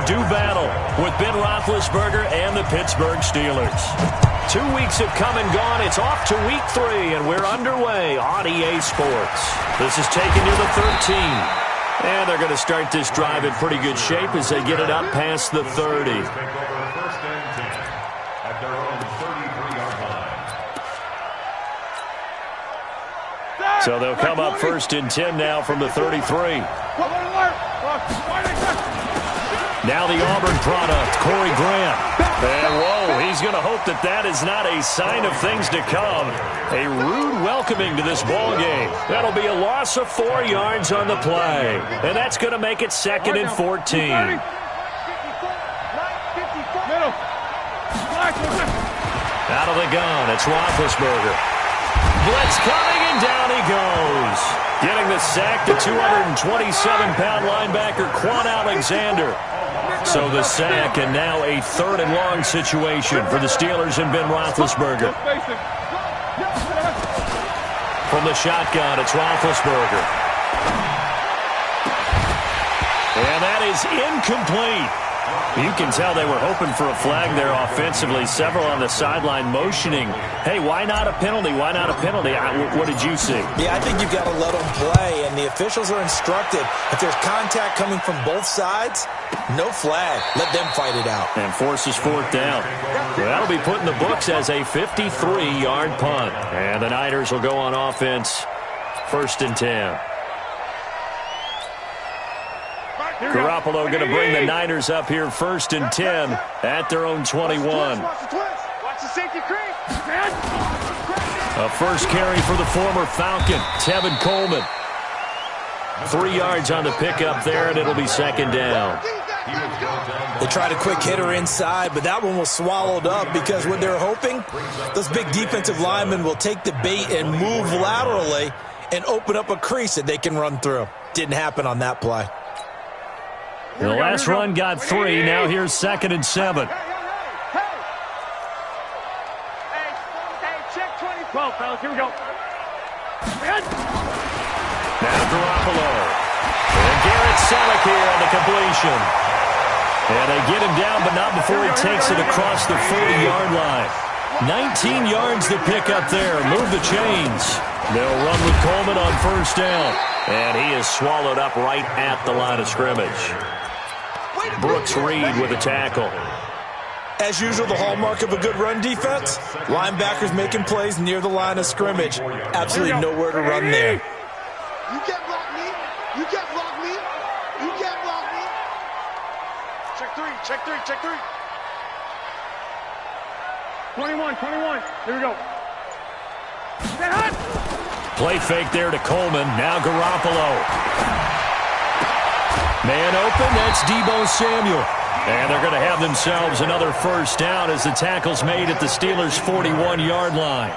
do battle with Ben Roethlisberger and the Pittsburgh Steelers. 2 weeks have come and gone. It's off to week 3, and we're underway on EA Sports. This is taking you to 13. And they're going to start this drive in pretty good shape as they get it up past the 30. So they'll come up 1st and 10 now from the 33. Now the Auburn product, Corey Graham. And whoa, he's going to hope that that is not a sign of things to come. A rude welcoming to this ball game. That'll be a loss of 4 yards on the play. And that's going to make it 2nd and 14. Out of the gun, it's Roethlisberger. Blitz coming, and down he goes. Getting the sack, the 227-pound linebacker, Quan Alexander. So the sack, and now a 3rd and long situation for the Steelers and Ben Roethlisberger. From the shotgun, it's Roethlisberger. And that is incomplete. You can tell they were hoping for a flag there offensively. Several on the sideline motioning, hey, why not a penalty? Why not a penalty? What did you see? Yeah, I think you've got to let them play, and the officials are instructed. If there's contact coming from both sides, no flag. Let them fight it out. And forces 4th down. Well, that'll be put in the books as a 53-yard punt. And the Niners will go on offense 1st and 10. Garoppolo going to bring the Niners up here 1st and 10 at their own 21. A first carry for the former Falcon, Tevin Coleman. 3 yards on the pickup there, and it'll be 2nd down. They tried a quick hitter inside, but that one was swallowed up because what they're hoping, those big defensive linemen will take the bait and move laterally and open up a crease that they can run through. Didn't happen on that play. The last run got 3. Now here's 2nd and 7. Check 12, fellas. Here we go. Now Garoppolo. And Garrett Selleck here on the completion. And they get him down, but not before he takes it across the 40-yard line. 19 yards to pick up there. Move the chains. They'll run with Coleman on 1st down. And he is swallowed up right at the line of scrimmage. Brooks Reed with a tackle. As usual, the hallmark of a good run defense, linebackers making plays near the line of scrimmage. Absolutely nowhere to run there. You can't block me. You can't block me. You can't block me. Check 3. Check 3. Check 3. 21. Here we go. Play fake there to Coleman. Now Garoppolo. Man open, that's Deebo Samuel. And they're going to have themselves another 1st down as the tackle's made at the Steelers' 41-yard line.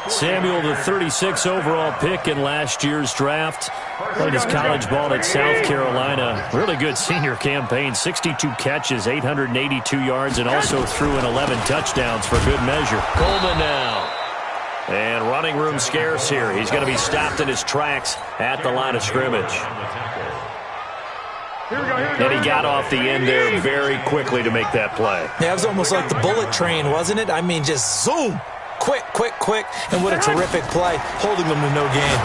Samuel, the 36th overall pick in last year's draft. Played his college ball at South Carolina. Really good senior campaign. 62 catches, 882 yards, and also threw in 11 touchdowns for good measure. Coleman now. And running room scarce here. He's going to be stopped in his tracks at the line of scrimmage. And he got off the end there very quickly to make that play. Yeah, it was almost like the bullet train, wasn't it? I mean, just zoom. Quick. And what a terrific play, holding them to no gain.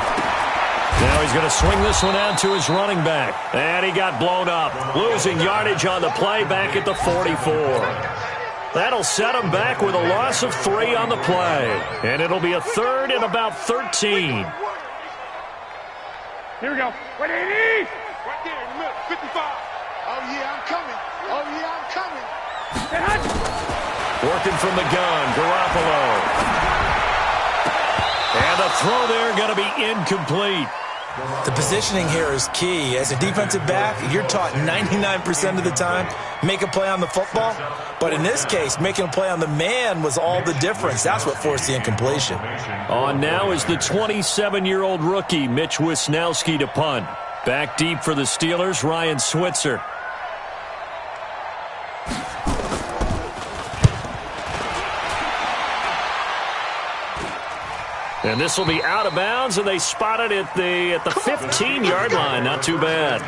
Now he's going to swing this one out to his running back. And he got blown up. Losing yardage on the play back at the 44. That'll set him back with a loss of 3 on the play. And it'll be a 3rd and about 13. Here we go. 180. Right there in the middle. 55. Oh, yeah, I'm coming. Oh, yeah, I'm coming. Working from the gun, Garoppolo. And the throw there going to be incomplete. The positioning here is key. As a defensive back, you're taught 99% of the time, make a play on the football. But in this case, making a play on the man was all the difference. That's what forced the incompletion. On now is the 27-year-old rookie, Mitch Wisnowski, to punt. Back deep for the Steelers, Ryan Switzer. And this will be out of bounds, and they spot it at the 15-yard line. Not too bad.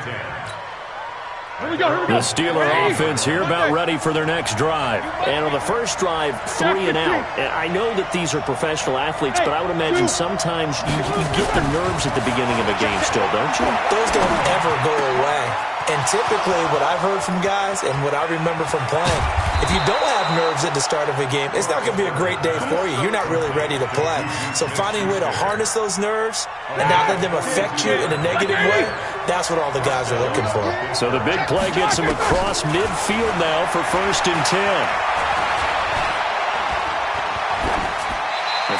The Steeler offense here about ready for their next drive. And on the first drive, 3 and out. And I know that these are professional athletes, but I would imagine sometimes you get the nerves at the beginning of a game still, don't you? Those don't ever go away. And typically what I've heard from guys and what I remember from playing, if you don't have nerves at the start of a game, it's not going to be a great day for you. You're not really ready to play. So finding a way to harness those nerves and not let them affect you in a negative way, that's what all the guys are looking for. So the big play gets him across midfield now for 1st and 10.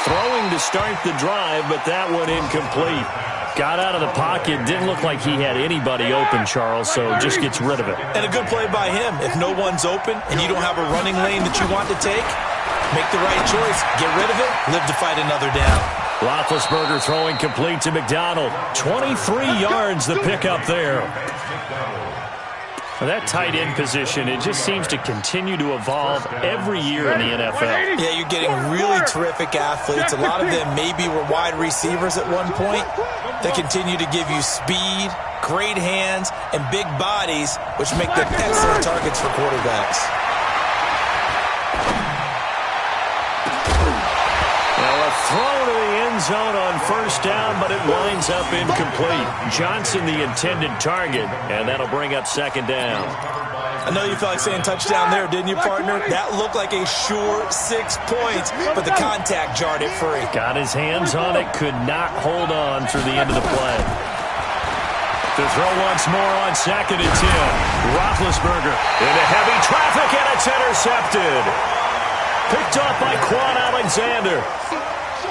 Throwing to start the drive, but that one incomplete. Got out of the pocket. Didn't look like he had anybody open, Charles, so just gets rid of it. And a good play by him. If no one's open and you don't have a running lane that you want to take, make the right choice. Get rid of it. Live to fight another down. Roethlisberger throwing complete to McDonald. 23 yards the pickup there. That tight end position, it just seems to continue to evolve every year in the NFL. Yeah, you're getting really terrific athletes. A lot of them maybe were wide receivers at one point. They continue to give you speed, great hands, and big bodies, which make them excellent targets for quarterbacks. Now a throw to the end zone on 1st down, but it winds up incomplete. Johnson the intended target, and that'll bring up 2nd down. I know you felt like saying touchdown there, didn't you, partner? That looked like a sure 6 points, but the contact jarred it free. Got his hands on it, could not hold on through the end of the play. To throw once more on 2nd and 10. Roethlisberger into heavy traffic, and it's intercepted. Picked off by Quan Alexander.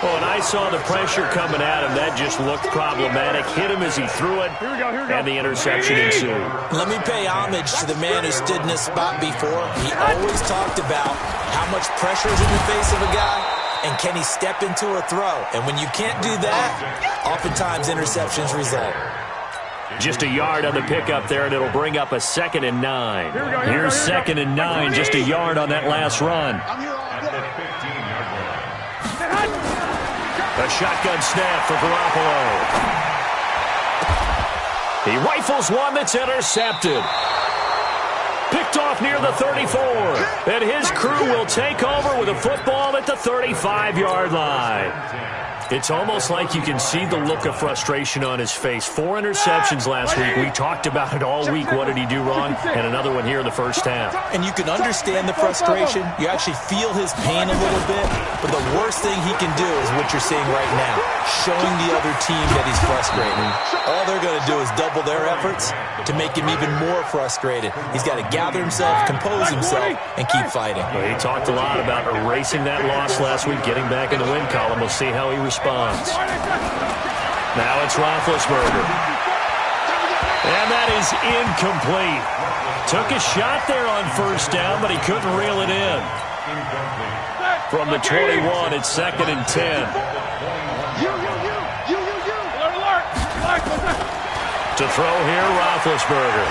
Oh, and I saw the pressure coming at him. That just looked problematic. Hit him as he threw it, and the interception ensued. Let me pay homage to the man who stood in this spot before. He always talked about how much pressure is in the face of a guy, and can he step into a throw. And when you can't do that, oftentimes interceptions result. Just a yard on the pickup there, and it'll bring up a 2nd and 9. Here's 2nd and 9, just a yard on that last run. A shotgun snap for Garoppolo. He rifles one that's intercepted. Picked off near the 34. And his crew will take over with a football at the 35-yard line. It's almost like you can see the look of frustration on his face. 4 interceptions last week. We talked about it all week. What did he do wrong? And another one here in the first half. And you can understand the frustration. You actually feel his pain a little bit. But the worst thing he can do is what you're seeing right now, showing the other team that he's frustrated. All they're going to do is double their efforts to make him even more frustrated. He's got to gather himself, compose himself, and keep fighting. Well, he talked a lot about erasing that loss last week, getting back in the win column. We'll see how he responds. Now it's Roethlisberger. And that is incomplete. Took a shot there on 1st down, but he couldn't reel it in. From the 21, it's 2nd and 10. To throw here, Roethlisberger.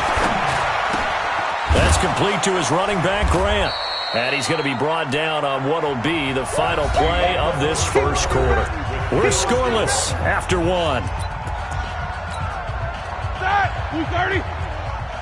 That's complete to his running back, Grant. And he's going to be brought down on what will be the final play of this first quarter. We're scoreless after 1.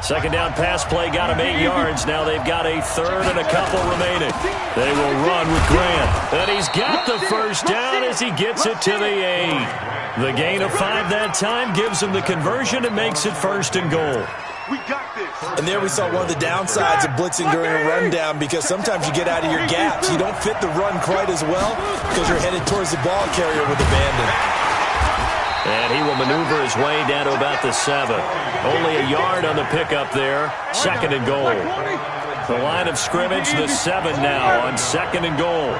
2nd down pass play got him 8 yards. Now they've got a 3rd and a couple remaining. They will run with Grant. And he's got the 1st down as he gets it to the 8. The gain of 5 that time gives him the conversion and makes it 1st and goal. We got this. And there we saw one of the downsides of blitzing during a rundown, because sometimes you get out of your gaps. You don't fit the run quite as well because you're headed towards the ball carrier with abandon. And he will maneuver his way down to about the 7. Only a yard on the pickup there. 2nd and goal. The line of scrimmage, the 7 now on 2nd and goal.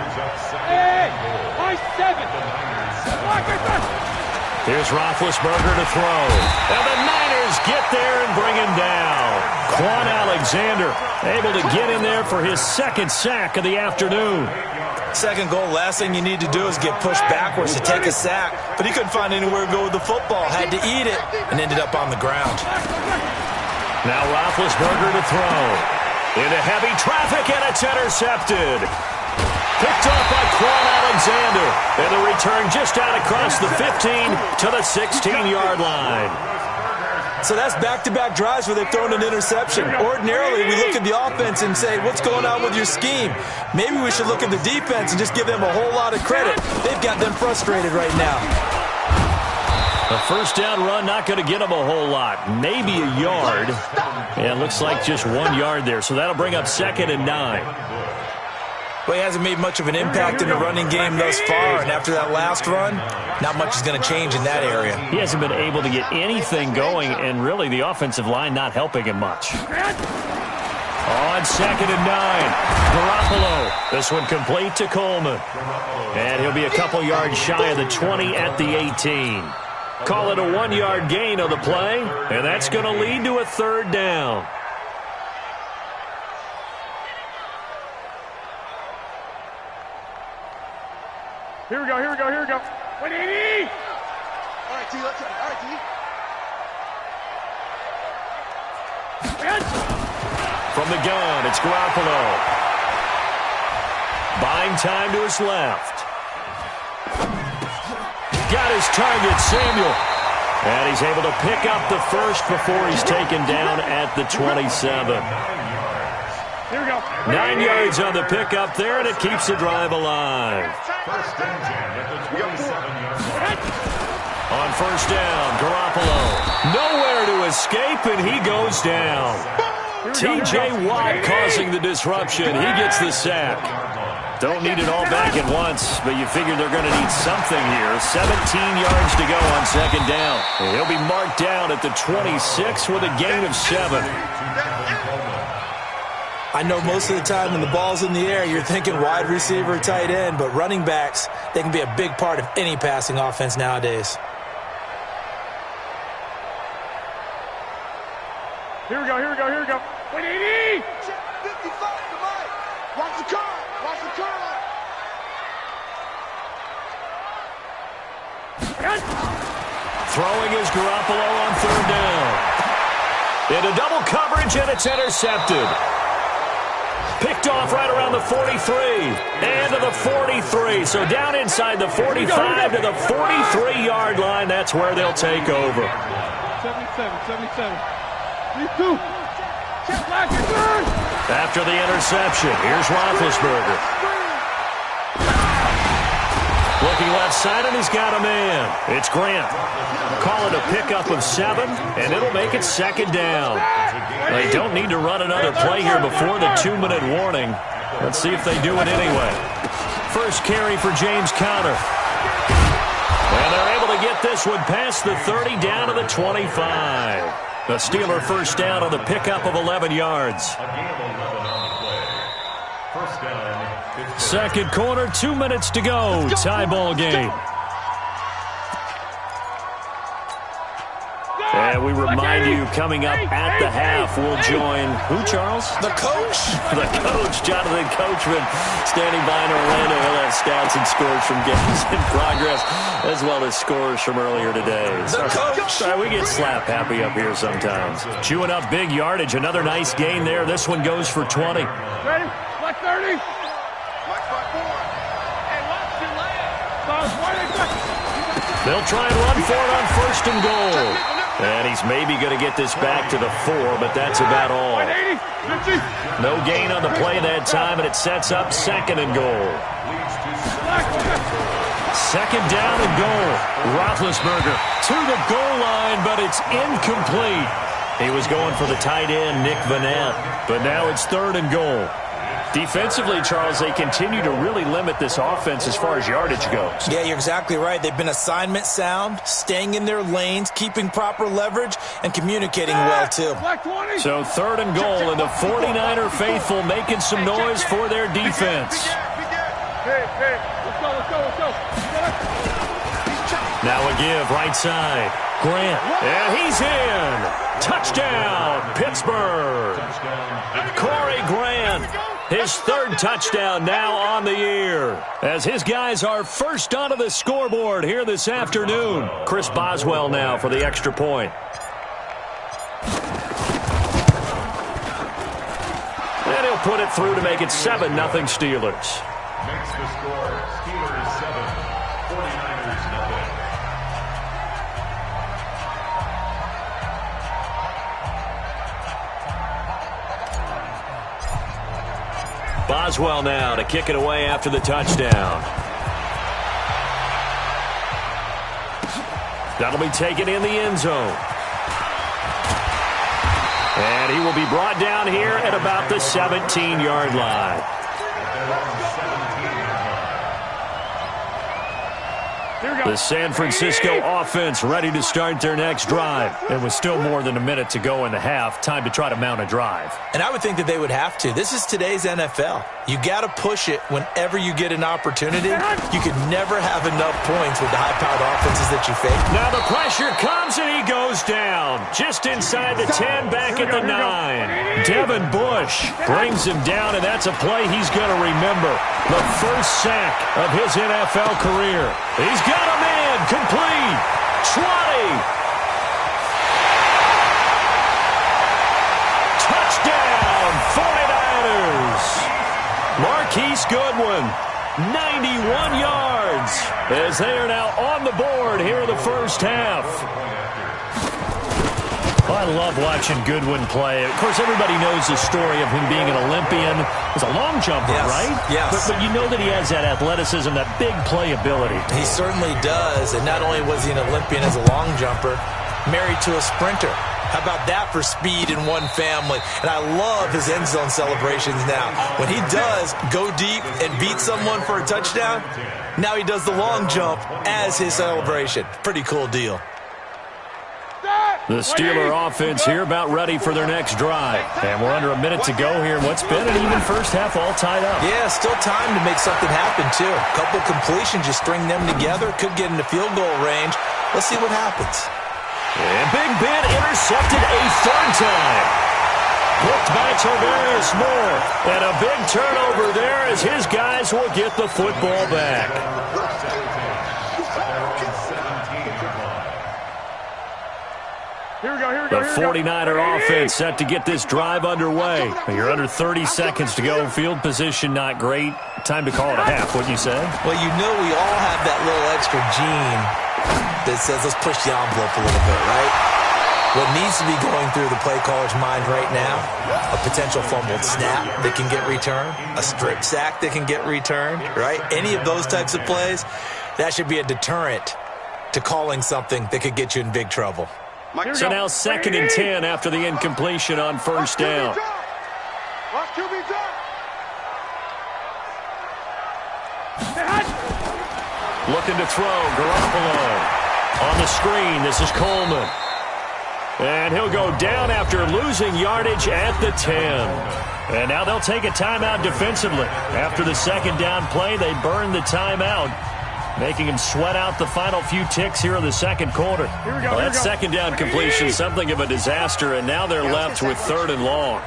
Here's Roethlisberger to throw. And the Niners get there and bring him down. Quan Alexander able to get in there for his 2nd sack of the afternoon. 2nd goal, last thing you need to do is get pushed backwards to take a sack. But he couldn't find anywhere to go with the football. Had to eat it and ended up on the ground. Now Roethlisberger to throw. Into heavy traffic, and it's intercepted. Picked off by Quan Alexander. And the return just out across the 15 to the 16-yard line. So that's back-to-back drives where they've thrown an interception. Ordinarily, we look at the offense and say, what's going on with your scheme? Maybe we should look at the defense and just give them a whole lot of credit. They've got them frustrated right now. A first down run, not going to get them a whole lot. Maybe a yard. Yeah, it looks like just 1 yard there. So that'll bring up 2nd and 9. Well, he hasn't made much of an impact in the running game thus far, and after that last run, not much is going to change in that area. He hasn't been able to get anything going, and really the offensive line not helping him much. On 2nd and 9, Garoppolo. This one complete to Coleman. And he'll be a couple yards shy of the 20 at the 18. Call it a 1-yard gain on the play, and that's going to lead to a 3rd down. Here we go, here we go, here we go. 180! All right, T, let's go. All right, T. From the gun, it's Garoppolo. Buying time to his left. Got his target, Samuel. And he's able to pick up the first before he's taken down at the 27. Here we go. 9 yards on the pickup there, and it keeps the drive alive. On first down, Garoppolo. Nowhere to escape, and he goes down. T.J. Watt causing the disruption. He gets the sack. Don't need it all back at once, but you figure they're going to need something here. 17 yards to go on 2nd down. And he'll be marked down at the 26 with a gain of 7. I know most of the time when the ball's in the air, you're thinking wide receiver, tight end, but running backs, they can be a big part of any passing offense nowadays. Here we go, here we go, here we go. 180! 55 to Mike. Watch the curl. Watch the curl. Throwing is Garoppolo on 3rd down. Into double coverage, and it's intercepted. Picked off right around the 43 and to the 43. So down inside the 45 to the 43-yard line. That's where they'll take over. 77. 3-2. After the interception, here's Roethlisberger. Looking left side, and he's got a man. It's Grant. Call it a pickup of 7, and it'll make it 2nd down. They don't need to run another play here before the 2-minute warning. Let's see if they do it anyway. First carry for James Conner. And they're able to get this one past the 30 down to the 25. The Steeler first down on the pickup of 11 yards. Second quarter, 2 minutes to go. Tie ball game. And we remind you, coming up at the half, we'll join who, Charles? The coach. The coach, Jonathan Coachman, standing by in Orlando. He'll have stats and scores from games in progress, as well as scores from earlier today. The coach. Sorry, we get slap happy up here sometimes. Chewing up big yardage. Another nice gain there. This one goes for 20. Ready? Black 30. They'll try and run for it on 1st and goal. And he's maybe going to get this back to the 4, but that's about all. No gain on the play that time, and it sets up 2nd and goal. 2nd down and goal. Roethlisberger to the goal line, but it's incomplete. He was going for the tight end, Nick Vanette, but now it's 3rd and goal. Defensively, Charles, they continue to really limit this offense as far as yardage goes. Yeah, you're exactly right. They've been assignment sound, staying in their lanes, keeping proper leverage, and communicating well, too. So 3rd and goal, and the 49er faithful making some noise for their defense. Let's go. Now a give, right side. Grant, and he's in. Touchdown, Pittsburgh. Corey Grant, his 3rd touchdown now on the year, as his guys are first onto the scoreboard here this afternoon. Chris Boswell now for the extra point. And he'll put it through to make it 7-0 Steelers. Makes the score Steelers 7, 49ers 0. Boswell now to kick it away after the touchdown. That'll be taken in the end zone. And he will be brought down here at about the 17-yard line. The San Francisco offense ready to start their next drive. It was still more than a minute to go in the half. Time to try to mount a drive. And I would think that they would have to. This is today's NFL. You got to push it whenever you get an opportunity. You could never have enough points with the high-powered offenses that you face. Now the pressure comes and he goes down. Just inside the 10, back at the 9. Devin Bush brings him down, and that's a play he's going to remember. The first sack of his NFL career. He's got a man complete. 20. Touchdown, 49ers. Marquise Goodwin, 91 yards, as they are now on the board here in the first half. I love watching Goodwin play. Of course, everybody knows the story of him being an Olympian. He's a long jumper, yes, right? Yes. But you know that he has that athleticism, that big playability. He certainly does. And not only was he an Olympian as a long jumper, married to a sprinter. How about that for speed in one family? And I love his end zone celebrations now. When he does go deep and beat someone for a touchdown, now he does the long jump as his celebration. Pretty cool deal. The Steeler offense here about ready for their next drive. And we're under a minute to go here in what's been an even first half all tied up. Yeah, still time to make something happen, too. A couple completions, just string them together. Could get into field goal range. Let's see what happens. And Big Ben intercepted a third time. Hooked by Tarvarius Moore. And a big turnover there as his guys will get the football back. The 49er offense set to get this drive underway. You're under 30 seconds to go. Field position not great. Time to call it a half, wouldn't you say? Well, you know we all have that little extra gene that says let's push the envelope a little bit, right? What needs to be going through the play caller's mind right now, a potential fumbled snap that can get returned, a strip sack that can get returned, right? Any of those types of plays, that should be a deterrent to calling something that could get you in big trouble. So now 2nd and 10 after the incompletion on first down. Looking to throw, Garoppolo. On the screen, this is Coleman. And he'll go down after losing yardage at the 10. And now they'll take a timeout defensively. After the second down play, they burn the timeout, making him sweat out the final few ticks here in the second quarter. Well, that second down completion, something of a disaster, and now they're left with 3rd and long.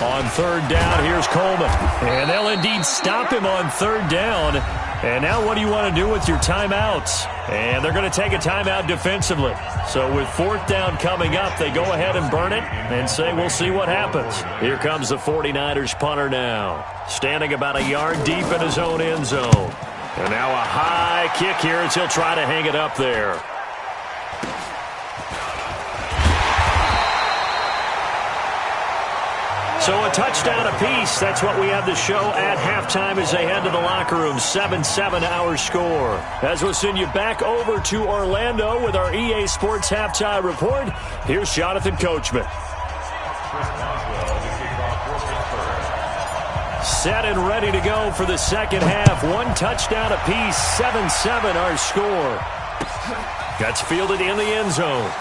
On 3rd down, here's Coleman. And they'll indeed stop him on 3rd down. And now what do you want to do with your timeouts? And they're going to take a timeout defensively. So with 4th down coming up, they go ahead and burn it and say we'll see what happens. Here comes the 49ers punter now, standing about a yard deep in his own end zone. And now a high kick here as he'll try to hang it up there. So a touchdown apiece. That's what we have to show at halftime as they head to the locker room. 7-7 our score. As we'll send you back over to Orlando with our EA Sports Halftime Report, here's Jonathan Coachman. Set and ready to go for the second half. 1 touchdown apiece. 7-7 our score. That's fielded in the end zone.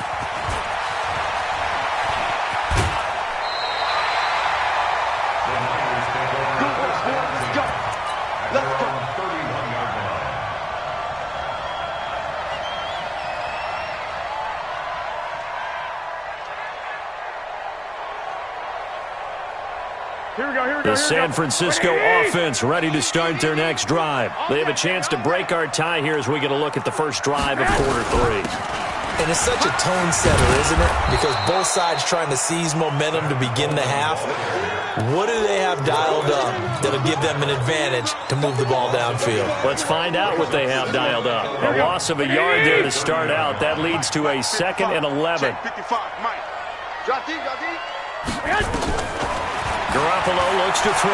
The San Francisco offense ready to start their next drive. They have a chance to break our tie here as we get a look at the first drive of quarter 3. And it's such a tone setter, isn't it? Because both sides trying to seize momentum to begin the half. What do they have dialed up that'll give them an advantage to move the ball downfield? Let's find out what they have dialed up. A loss of a yard there to start out. That leads to a 2nd and 11. Garoppolo looks to throw.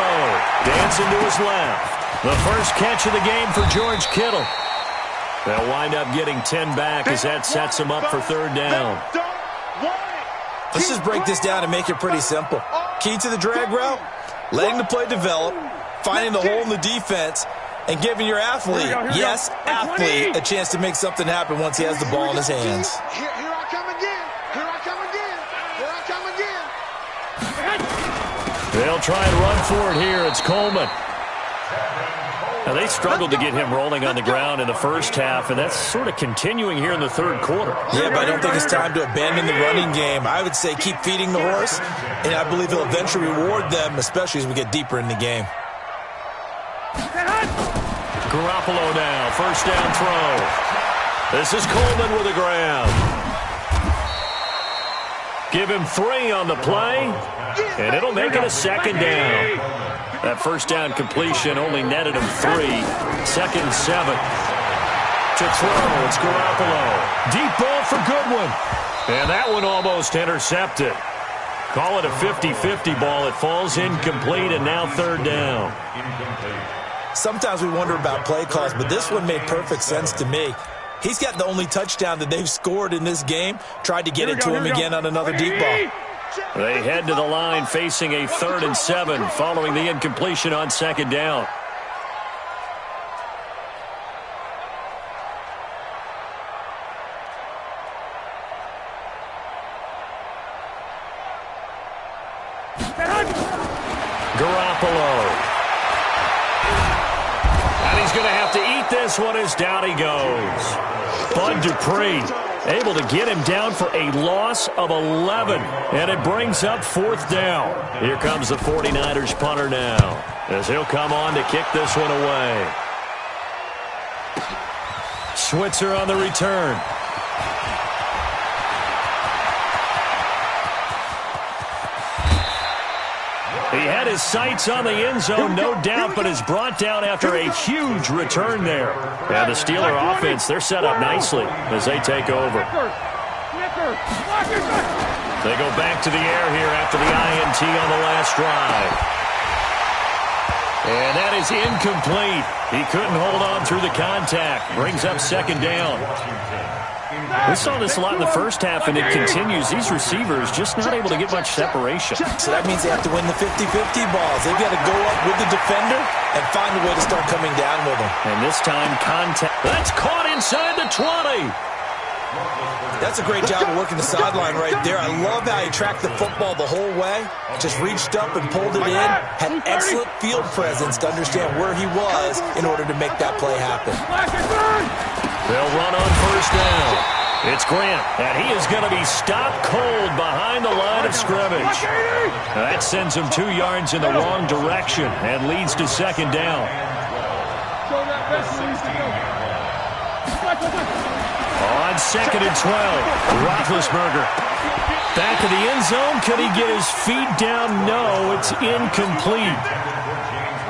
Dancing to his left. The first catch of the game for George Kittle. They'll wind up getting 10 back as that sets him up for third down. Let's just break this down and make it pretty simple. Key to the drag route, letting the play develop, finding the hole in the defense, and giving your athlete, yes, athlete, a chance to make something happen once he has the ball in his hands. Here I come again. Here I come again. Here I come again. They'll try and run for it here. It's Coleman. Now, they struggled to get him rolling on the ground in the first half, and that's sort of continuing here in the third quarter. Yeah, but I don't think it's time to abandon the running game. I would say keep feeding the horse, and I believe he'll eventually reward them, especially as we get deeper in the game. Garoppolo now, first down throw. This is Coleman with a grab. Give him 3 on the play, and it'll make it a second down. That first down completion only netted him 3. Second and 7. To throw, it's Garoppolo. Deep ball for Goodwin. And that one almost intercepted. Call it a 50-50 ball. It falls incomplete, and now third down. Sometimes we wonder about play calls, but this one made perfect sense to me. He's got the only touchdown that they've scored in this game. Tried to get it to him again on another deep ball. They head to the line facing a 3rd and 7 following the incompletion on second down. Garoppolo. And he's going to have to eat this one as down he goes. Bud Dupree able to get him down for a loss of 11. And it brings up 4th down. Here comes the 49ers punter now, as he'll come on to kick this one away. Switzer on the return. He had his sights on the end zone, no doubt, but is brought down after a huge return there. And the Steeler offense, they're set up nicely as they take over. They go back to the air here after the INT on the last drive. And that is incomplete. He couldn't hold on through the contact. Brings up second down. We saw this a lot in the first half, and it continues. These receivers just not able to get much separation. So that means they have to win the 50-50 balls. They've got to go up with the defender and find a way to start coming down with them. And this time, contact. That's caught inside the 20. That's a great job of working the sideline right there. I love how he tracked the football the whole way. Just reached up and pulled it in. Had excellent field presence to understand where he was in order to make that play happen. They'll run on first down. It's Grant, and he is going to be stopped cold behind the line of scrimmage. That sends him 2 yards in the wrong direction and leads to second down. On second and 12, Roethlisberger. Back of the end zone. Can he get his feet down? No, it's incomplete.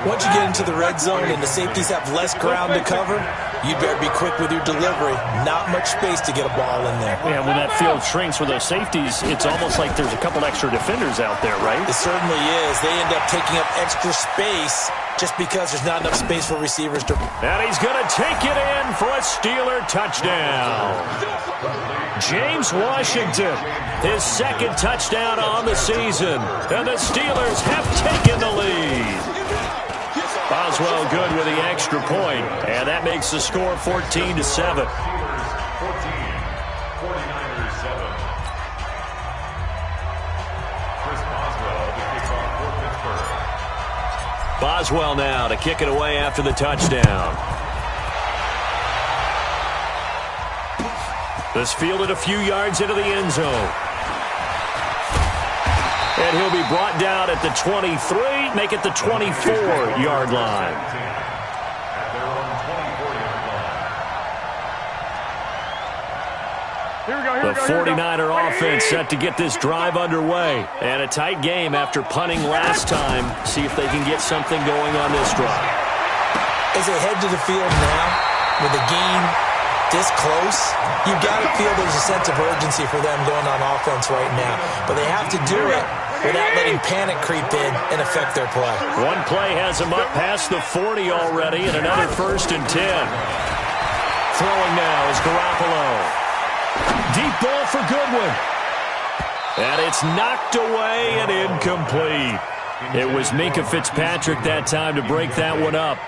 Once you get into the red zone and the safeties have less ground to cover, you better be quick with your delivery. Not much space to get a ball in there. Yeah, when that field shrinks with those safeties, it's almost like there's a couple extra defenders out there, right? It certainly is. They end up taking up extra space just because there's not enough space for receivers to... And he's going to take it in for a Steeler touchdown. James Washington, his 2nd touchdown on the season. And the Steelers have taken the lead. Boswell good with the extra point, and that makes the score 14-7. 49ers 7. Chris Boswell, the kickoff for Pittsburgh. Boswell now to kick it away after the touchdown. This fielded a few yards into the end zone. And he'll be brought down at the 23, make it the 24-yard line. The 49er offense set to get this drive underway. And a tight game after punting last time. See if they can get something going on this drive. As they head to the field now, with the game this close, you've got to feel there's a sense of urgency for them going on offense right now. But they have to do it without letting panic creep in and affect their play. One play has him up past the 40 already, and another 1st and 10. Throwing now is Garoppolo. Deep ball for Goodwin. And it's knocked away and incomplete. It was Minkah Fitzpatrick that time to break that one up.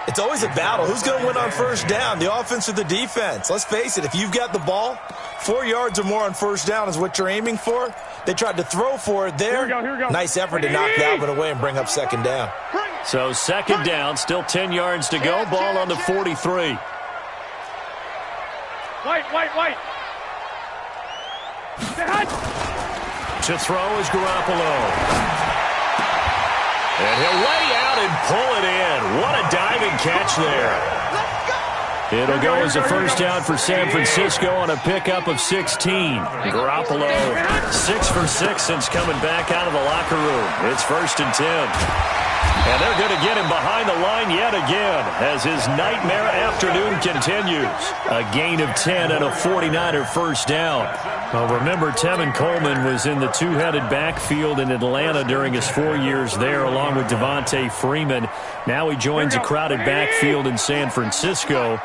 It's always a battle. Who's going to win on first down, the offense or the defense? Let's face it, if you've got the ball, 4 yards or more on first down is what you're aiming for. They tried to throw for it there. Here we go. Nice effort to knock that one away and bring up second down. So second down, still 10 yards to go. Ball on the 43. White. To throw is Garoppolo. And he'll lay out and pull it in. What a diving catch there. It'll go as a first down for San Francisco on a pickup of 16. Garoppolo, 6 for 6 since coming back out of the locker room. It's 1st and 10. And they're going to get him behind the line yet again as his nightmare afternoon continues. A gain of 10 and a 49er first down. Well, remember, Tevin Coleman was in the two-headed backfield in Atlanta during his 4 years there, along with Devontae Freeman. Now he joins a crowded backfield in San Francisco.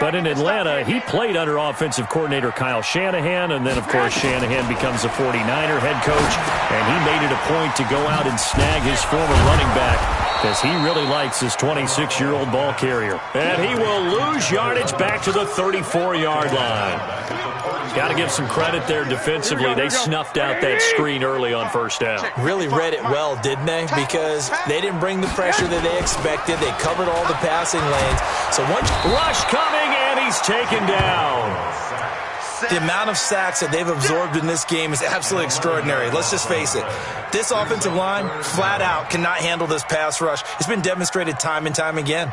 But in Atlanta, he played under offensive coordinator Kyle Shanahan, and then, of course, Shanahan becomes a 49er head coach, and he made it a point to go out and snag his former running back because he really likes his 26-year-old ball carrier. And he will lose yardage back to the 34-yard line. Got to give some credit there defensively. They snuffed out that screen early on first down. Really read it well, didn't they? Because they didn't bring the pressure that they expected. They covered all the passing lanes. So once rush coming, and he's taken down. The amount of sacks that they've absorbed in this game is absolutely extraordinary. Let's just face it. This offensive line, flat out, cannot handle this pass rush. It's been demonstrated time and time again.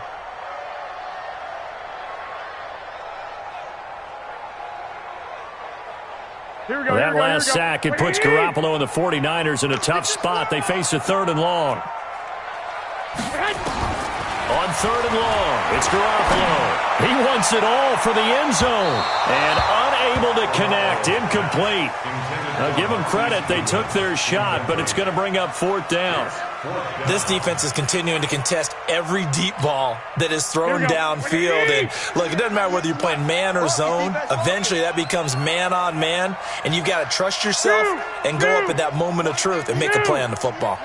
That last sack, it puts Garoppolo and the 49ers in a tough spot. They face a 3rd and long. On 3rd and long, it's Garoppolo. He wants it all for the end zone. And unable to connect, incomplete. Now, give them credit, they took their shot, but it's going to bring up 4th down. This defense is continuing to contest every deep ball that is thrown downfield. And look, it doesn't matter whether you're playing man or zone. Eventually, that becomes man on man. And you've got to trust yourself and go up at that moment of truth and make a play on the football.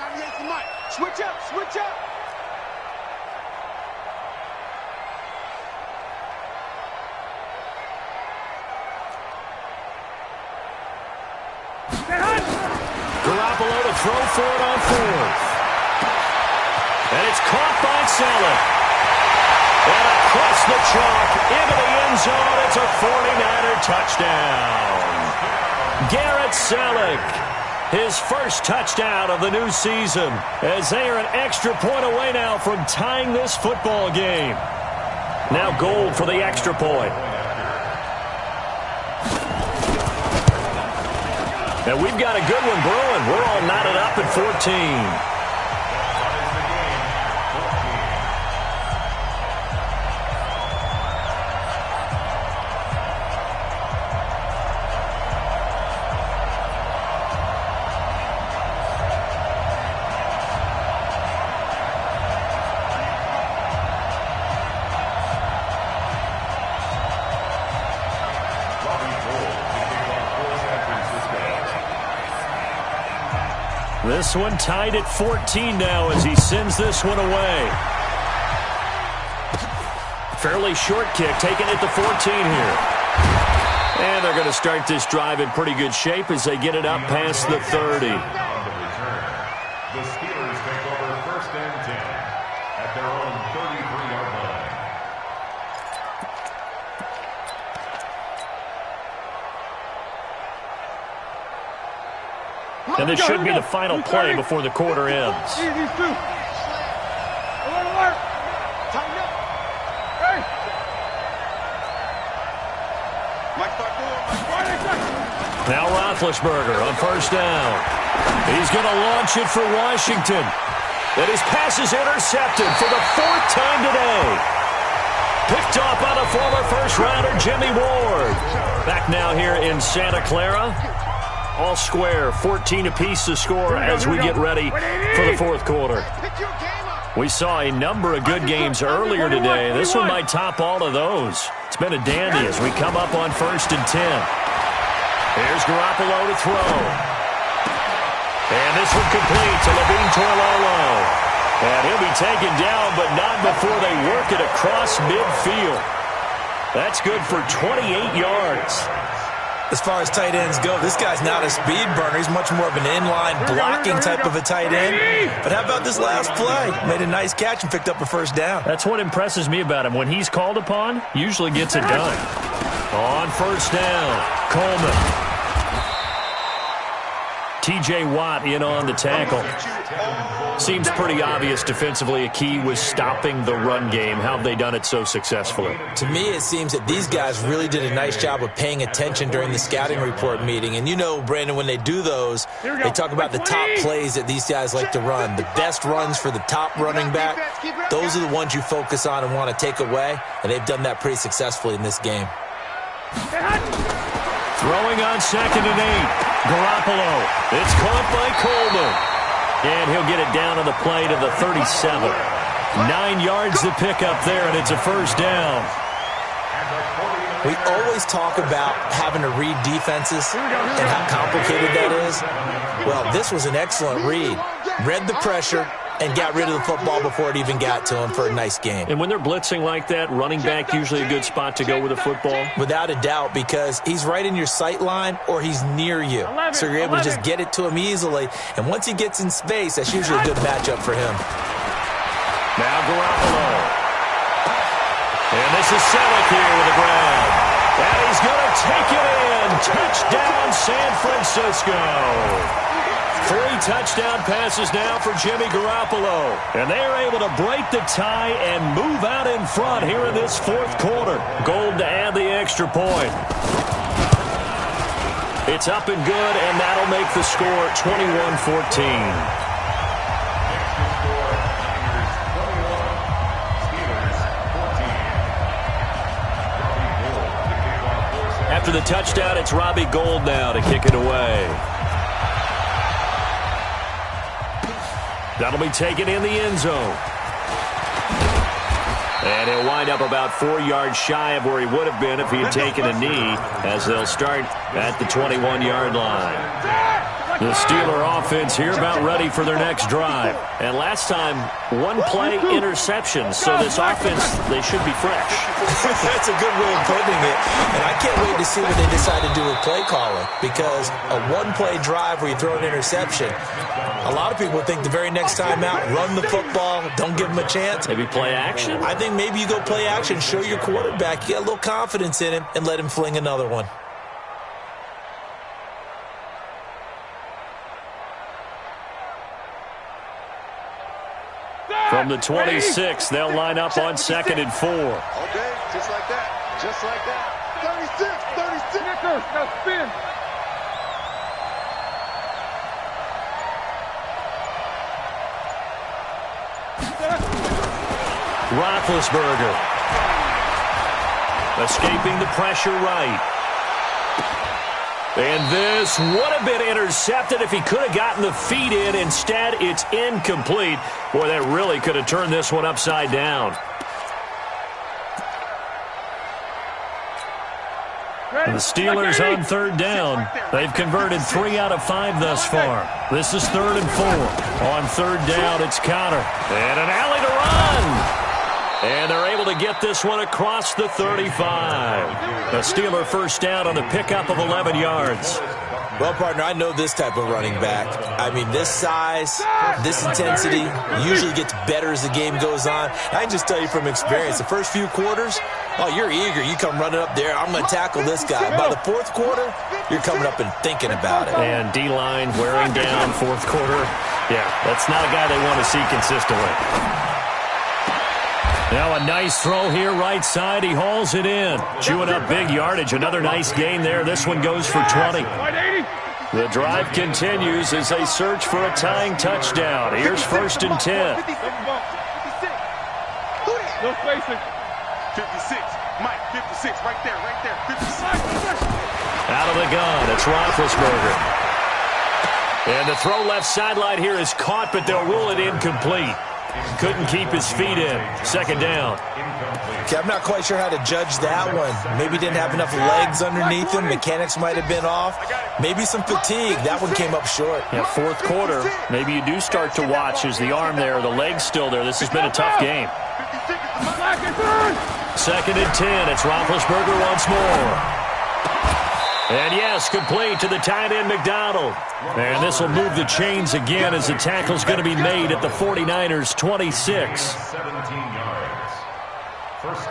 Switch up. Garoppolo to throw for it on 4th. And it's caught by Selleck. And across the chalk into the end zone. It's a 49er touchdown. Garrett Selleck, his first touchdown of the new season, as they are an extra point away now from tying this football game. Now Gold for the extra point. And we've got a good one brewing. We're all knotted up at 14. This one tied at 14 now as he sends this one away. Fairly short kick, taken at the 14 here. And they're going to start this drive in pretty good shape as they get it up past the 30. The Steelers take over 1st and 10 at their own 33-yard line. And this should be the final play before the quarter ends. Now Roethlisberger on first down. He's going to launch it for Washington. And his pass is intercepted for the 4th time today. Picked off by the former first-rounder Jimmy Ward. Back now here in Santa Clara. all square. 14 apiece to score as we get ready for the fourth quarter. We saw a number of good games earlier today. This one might top all of those. It's been a dandy as we come up on 1st and 10. Here's Garoppolo to throw. And this one complete to Levine Toilolo. And he'll be taken down, but not before they work it across midfield. That's good for 28 yards. As far as tight ends go, this guy's not a speed burner. He's much more of an inline blocking type of a tight end. But how about this last play? Made a nice catch and picked up a first down. That's what impresses me about him. When he's called upon, usually gets it done. On first down, Coleman. T.J. Watt in on the tackle. Seems pretty obvious defensively a key was stopping the run game. How have they done it so successfully? To me, it seems that these guys really did a nice job of paying attention during the scouting report meeting. And you know, Brandon, when they do those, they talk about the top plays that these guys like to run. The best runs for the top running back, those are the ones you focus on and want to take away. And they've done that pretty successfully in this game. Throwing on 2nd and 8. Garoppolo. It's caught by Coleman. And he'll get it down on the play to the 37. 9 yards to pick up there, and it's a first down. We always talk about having to read defenses and how complicated that is. Well, this was an excellent read. Read the pressure and got rid of the football before it even got to him for a nice game. And when they're blitzing like that, running back usually a good spot to go with a football? Without a doubt, because he's right in your sight line or he's near you. So you're able to just get it to him easily. And once he gets in space, that's usually a good matchup for him. Now Garoppolo. And this is Selleck here with the grab. And he's going to take it in. Touchdown, San Francisco. 3 touchdown passes now for Jimmy Garoppolo. And they are able to break the tie and move out in front here in this fourth quarter. Gold to add the extra point. It's up and good, and that'll make the score 21-14. After the touchdown, it's Robbie Gould now to kick it away. That'll be taken in the end zone. And he'll wind up about 4 yards shy of where he would have been if he had taken a knee, as they'll start at the 21-yard line. The Steeler offense here about ready for their next drive. And last time, 1 play interception. So this offense, they should be fresh. That's a good way of putting it. And I can't wait to see what they decide to do with play calling. Because a 1-play drive where you throw an interception, a lot of people think the very next time out, run the football, don't give them a chance. Maybe play action? I think maybe you go play action, show your quarterback, you get a little confidence in him, and let him fling another one. From the 26, they'll line up on 2nd and 4. Okay, just like that. Just like that. 36. Now spin. Roethlisberger. Escaping the pressure right. And this would have been intercepted if he could have gotten the feet in. Instead, it's incomplete. Boy, that really could have turned this one upside down. And the Steelers on 3rd down. They've converted 3 out of 5 thus far. This is 3rd and 4. On 3rd down, it's Conner. And an alley to run. And they're able to get this one across the 35. The Steeler first down on the pickup of 11 yards. Well, partner, I know this type of running back. I mean, this size, this intensity usually gets better as the game goes on. I can just tell you from experience, the first few quarters, oh, you're eager. You come running up there, I'm going to tackle this guy. By the 4th quarter, you're coming up and thinking about it. And D-line wearing down 4th quarter. Yeah, that's not a guy they want to see consistently. Now a nice throw here, right side. He hauls it in. Chewing up big yardage. Another nice gain there. This one goes for 20. The drive continues as they search for a tying touchdown. Here's 1st and 10. No spacing. 56. Mike, 56. Right there. 56. Out of the gun, it's Roethlisberger. And the throw left sideline here is caught, but they'll rule it incomplete. Couldn't keep his feet in. Second down. Okay, I'm not quite sure how to judge that one. Maybe didn't have enough legs underneath him. Mechanics might have been off. Maybe some fatigue. That one came up short. Yeah, fourth quarter. Maybe you do start to watch. Is the arm there, the leg's still there. This has been a tough game. Second and 10. It's Roethlisberger once more. And yes, complete to the tight end, McDonald. And this will move the chains again as the tackle's going to be made at the 49ers' 26.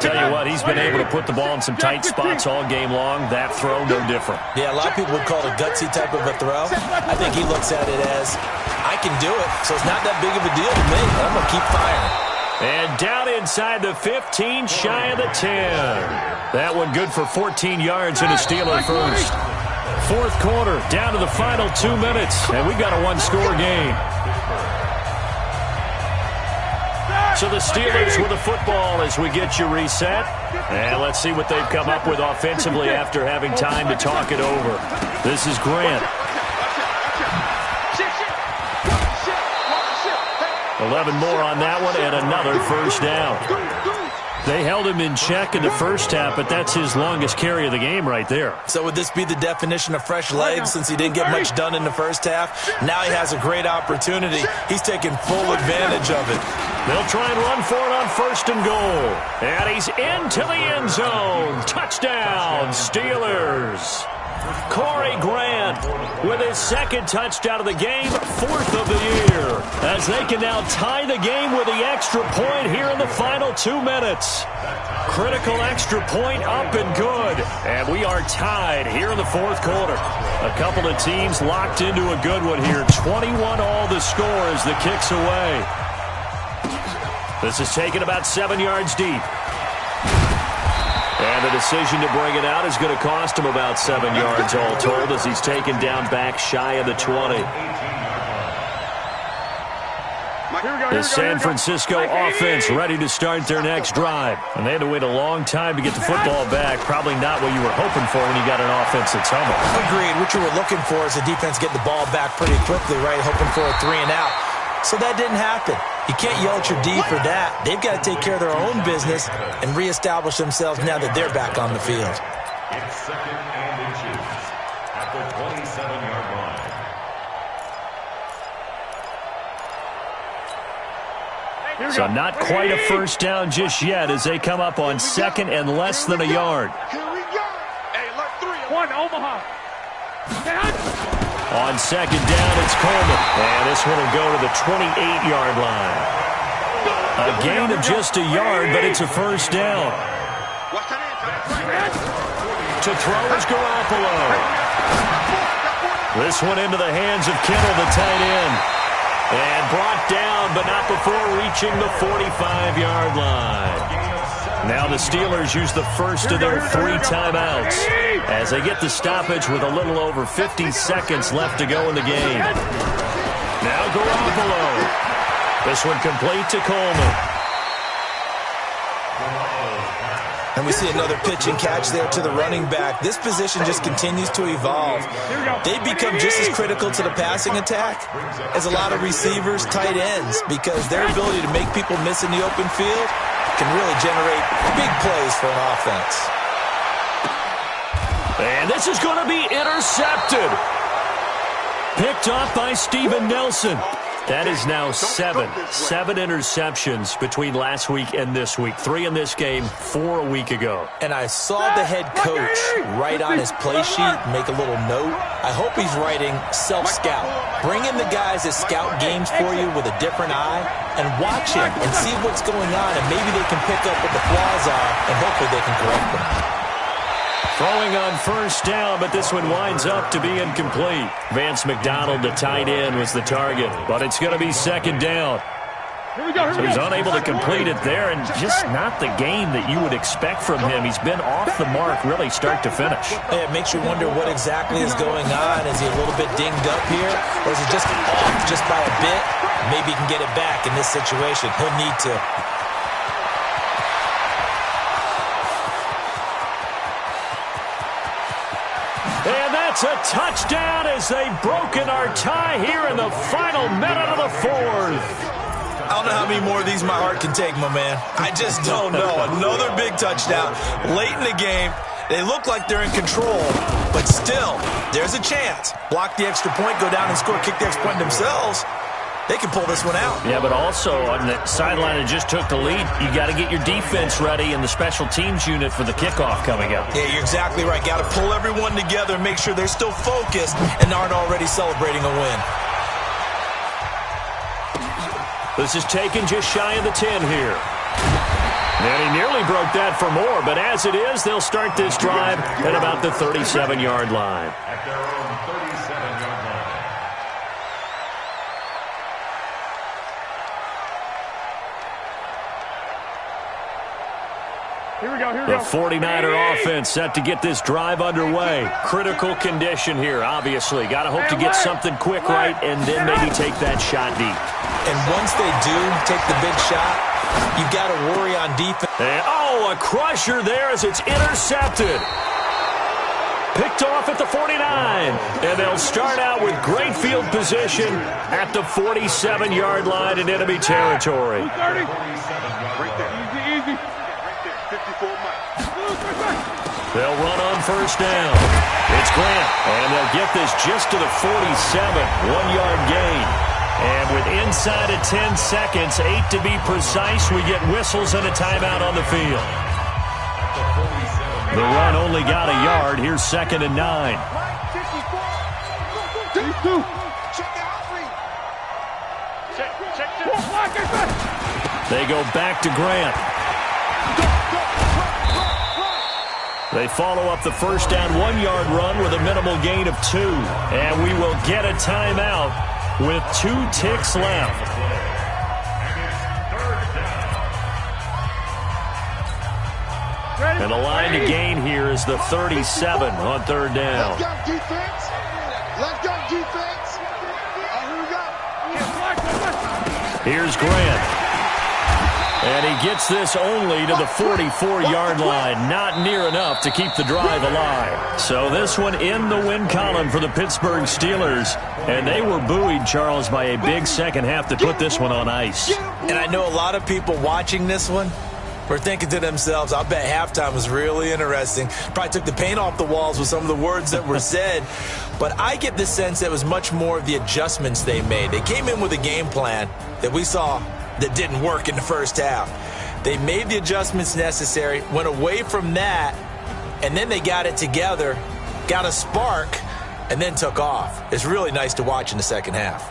Tell you what, he's been able to put the ball in some tight spots all game long. That throw, no different. Yeah, a lot of people would call it a gutsy type of a throw. I think he looks at it as, I can do it, so it's not that big of a deal to me. I'm going to keep firing. And down inside the 15, shy of the 10. That one good for 14 yards and a Steeler first. Fourth quarter, down to the final 2 minutes, and we've got a one-score game. So the Steelers with the football as we get you reset. And let's see what they've come up with offensively after having time to talk it over. This is Grant. 11 more on that one and another first down. They held him in check in the first half, but that's his longest carry of the game right there. So would this be the definition of fresh legs since he didn't get much done in the first half? Now he has a great opportunity. He's taking full advantage of it. They'll try and run for it on first and goal. And he's into the end zone. Touchdown, Steelers. Corey Grant with his second touchdown of the game, fourth of the year, as they can now tie the game with the extra point here in the final 2 minutes. Critical extra point up and good, and we are tied here in the fourth quarter. A couple of teams locked into a good one here. 21 all the score as the kick's away. This is taken about 7 yards deep. And the decision to bring it out is going to cost him about 7 yards all told as he's taken down back shy of the 20. The San Francisco offense ready to start their next drive. And they had to wait a long time to get the football back. Probably not what you were hoping for when you got an offense that's humming. Agreed. What you were looking for is the defense getting the ball back pretty quickly, right? Hoping for a 3 and out. So that didn't happen. You can't yell at your D for that. They've got to take care of their own business and reestablish themselves now that they're back on the field. It's second and inches at the 27-yard line. So not quite a first down just yet as they come up on second and less than a yard. Here we go. Hey, look, 3 1 Omaha. On second down, it's Coleman. And this one will go to the 28-yard line. A gain of just a yard, but it's a first down. To throw is Garoppolo. This one into the hands of Kittle, the tight end. And brought down, but not before reaching the 45-yard line. Now the Steelers use the first of their 3 timeouts as they get the stoppage with a little over 50 seconds left to go in the game. Now Garoppolo. This one complete to Coleman. And we see another pitch and catch there to the running back. This position just continues to evolve. They become just as critical to the passing attack as a lot of receivers, tight ends, because their ability to make people miss in the open field can really generate big plays for an offense. And this is going to be intercepted. Picked off by Steven Nelson. That is now 7 interceptions between last week and this week. 3 in this game, 4 a week ago. And I saw the head coach write on his play sheet, make a little note. I hope he's writing self-scout. Bring in the guys that scout games for you with a different eye and watch him and see what's going on, and maybe they can pick up what the flaws are, and hopefully they can correct them. Throwing on first down, but this one winds up to be incomplete. Vance McDonald, the tight end, was the target, but it's going to be second down. So he's unable to complete it there, and just not the game that you would expect from him. He's been off the mark really start to finish. It makes you wonder what exactly is going on. Is he a little bit dinged up here, or is he just off just by a bit? Maybe he can get it back in this situation. He'll need to. It's a touchdown as they've broken our tie here in the final minute of the fourth. I don't know how many more of these my heart can take, my man. I just don't know. Another big touchdown late in the game. They look like they're in control, but still, there's a chance. Block the extra point, go down and score, kick the extra point themselves. They can pull this one out. Yeah, but also on the sideline that just took the lead, you got to get your defense ready in the special teams unit for the kickoff coming up. Yeah, you're exactly right. Got to pull everyone together and make sure they're still focused and aren't already celebrating a win. This is taken just shy of the 10 here. And he nearly broke that for more, but as it is, they'll start this drive at about the 37-yard line. At their own 37-yard line. Here we go, here we The go. 49er offense set to get this drive underway. Critical condition here, obviously. Got to hope to get something quick right and then maybe take that shot deep. And once they do take the big shot, you got to worry on defense. And, a crusher there as it's intercepted. Picked off at the 49. And they'll start out with great field position at the 47-yard line in enemy territory. 30. Right there. Easy, easy. Right there. 54 miles. They'll run on first down. It's Grant, and they'll get this just to the 47, 1-yard gain. And with inside of 10 seconds, 8 to be precise, we get whistles and a timeout on the field. The run only got a yard. Here's 2nd and 9. They go back to Grant. They follow up the first down 1-yard run with a minimal gain of 2. And we will get a timeout with 2 ticks left. And the line to gain here is the 37 on 3rd down. Let's go, defense. Let's go, defense. Here we go. Here's Grant. And he gets this only to the 44-yard line. Not near enough to keep the drive alive. So this one in the win column for the Pittsburgh Steelers. And they were buoyed, Charles, by a big second half to put this one on ice. And I know a lot of people watching this one were thinking to themselves, I bet halftime was really interesting. Probably took the paint off the walls with some of the words that were said. But I get the sense that it was much more of the adjustments they made. They came in with a game plan that we saw that didn't work in the first half. They made the adjustments necessary, went away from that, and then they got it together, got a spark, and then took off. It's really nice to watch in the second half.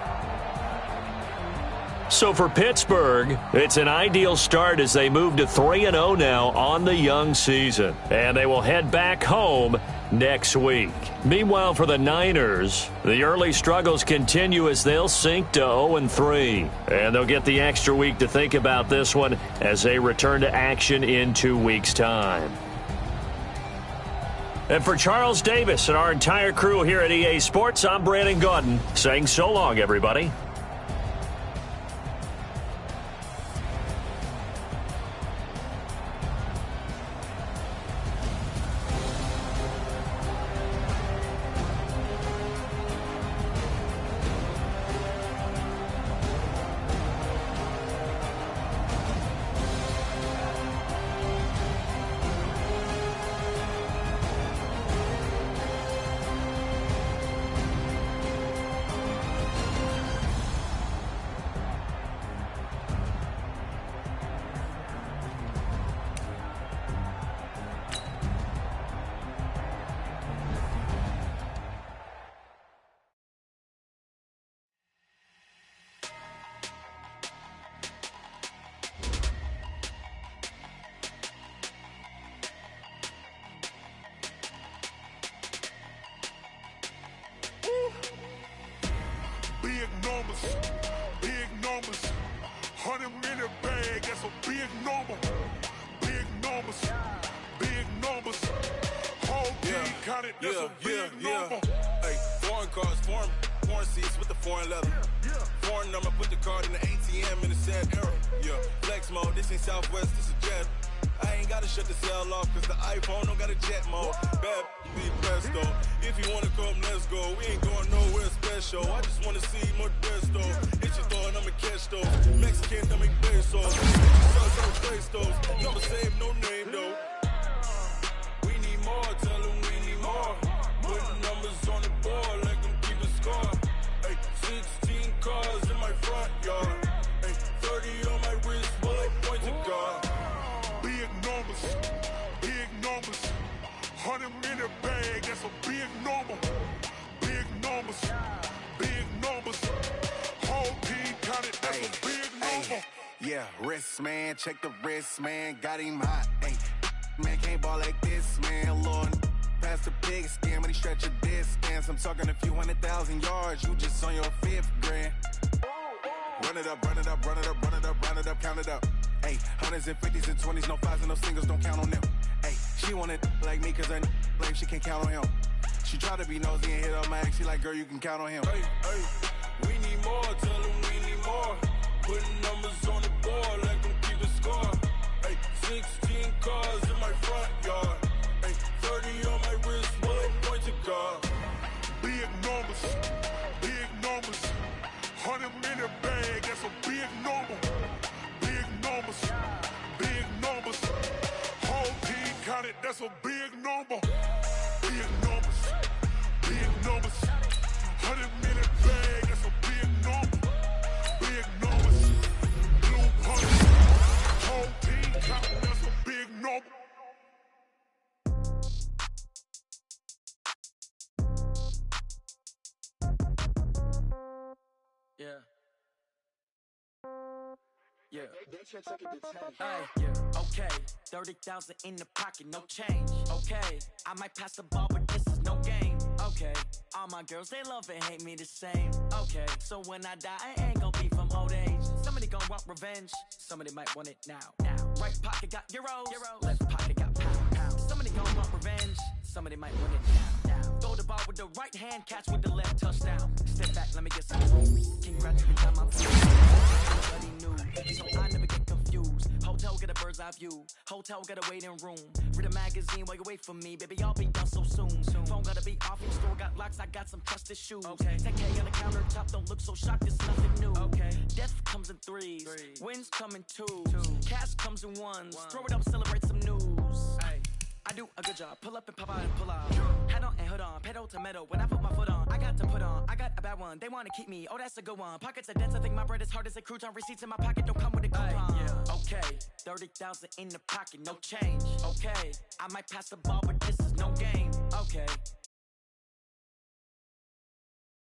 So for Pittsburgh, it's an ideal start as they move to 3-0 now on the young season. And they will head back home next week. Meanwhile, for the Niners, the early struggles continue as they'll sink to 0-3. And they'll get the extra week to think about this one as they return to action in 2 weeks' time. And for Charles Davis and our entire crew here at EA Sports, I'm Brandon Gaudin saying so long, everybody. Big numbers, 100 minute bag, that's a big number. Big numbers, whole team counted, that's a big number. Hey, foreign cars, foreign seats with the foreign leather. Foreign number, put the card in the ATM in the sad era. Yeah, flex mode, this ain't Southwest, this is Jet. I ain't gotta shut the cell off, cause the iPhone don't got a jet mode. Bad be best though. If you wanna come, let's go. We ain't going nowhere special. I just wanna see more dress though. Hit your door and I'ma catch those. Mexican, I make pesos. Such on face those. Number save, no name though. We need more, tell them we need more. Putting numbers on the board like them keeping score. Ay, 16 cars in my front yard. Ay, 30 on my wrist, bullet point to God. Big numbers, 100 in the bag, that's a big number. Big numbers, whole team counted, that's a big number. Yeah, wrist man, check the wrist man, got him hot. Ay, man can't ball like this, man. Lord, past the big scam, but he stretch a distance. I'm talking a few 100,000 yards, you just on your 5th grand. Run it up, run it up, run it up, run it up, run it up, count it up. Ay, 100s and 50s and 20s, no 5s and no singles, don't count on them. Ay, she wanted like me, cause her like she can't count on him. She tried to be nosy and hit up my ex, she like, girl, you can count on him. Hey, hey, we need more, tell them we need more. Putting numbers on the board like them keeping score. Hey, 16 cars in my front yard. Hey, 30 on my wrist, bullet point to God. Big numbers, 100 in the bag, that's a big number. Big numbers, whole team counted, that's a big number. Big numbers, 100 in the bag, that's a big number. Big numbers, blue punch, whole team counted, that's a big number. Yeah. Yeah. Yeah. Okay. 30,000 in the pocket, no change. Okay. I might pass the ball, but this is no game. Okay. All my girls, they love and hate me the same. Okay. So when I die, I ain't gon' be from old age. Somebody gon' want revenge. Somebody might want it now. Right pocket got euros. Left pocket got pounds. Somebody gon' want revenge. Somebody might want it now. Throw the ball with the right hand, catch with the left, touchdown. Step back, let me get some room. Congratulations on my view. Nobody knew, so I never get confused. Hotel get a bird's eye view. Hotel got a waiting room. Read a magazine while you wait for me, baby. I'll be done so soon. Phone gotta be off, in store got locks. I got some trusted shoes. Okay. 10K on the countertop, don't look so shocked. It's nothing new. Okay. Death comes in threes. Wins come in twos. Cash comes in ones. Throw it up, celebrate some news. Ay. I do a good job, pull up and pop out and pull out. Head on and hood on, pedal to metal. When I put my foot on, I got to put on. I got a bad one, they wanna keep me. Oh, that's a good one. Pockets are dense, I think my bread is hard as a crouton. Receipts in my pocket don't come with a coupon. Yeah. Okay, 30,000 in the pocket, no change. Okay, I might pass the ball, but this is no game. Okay.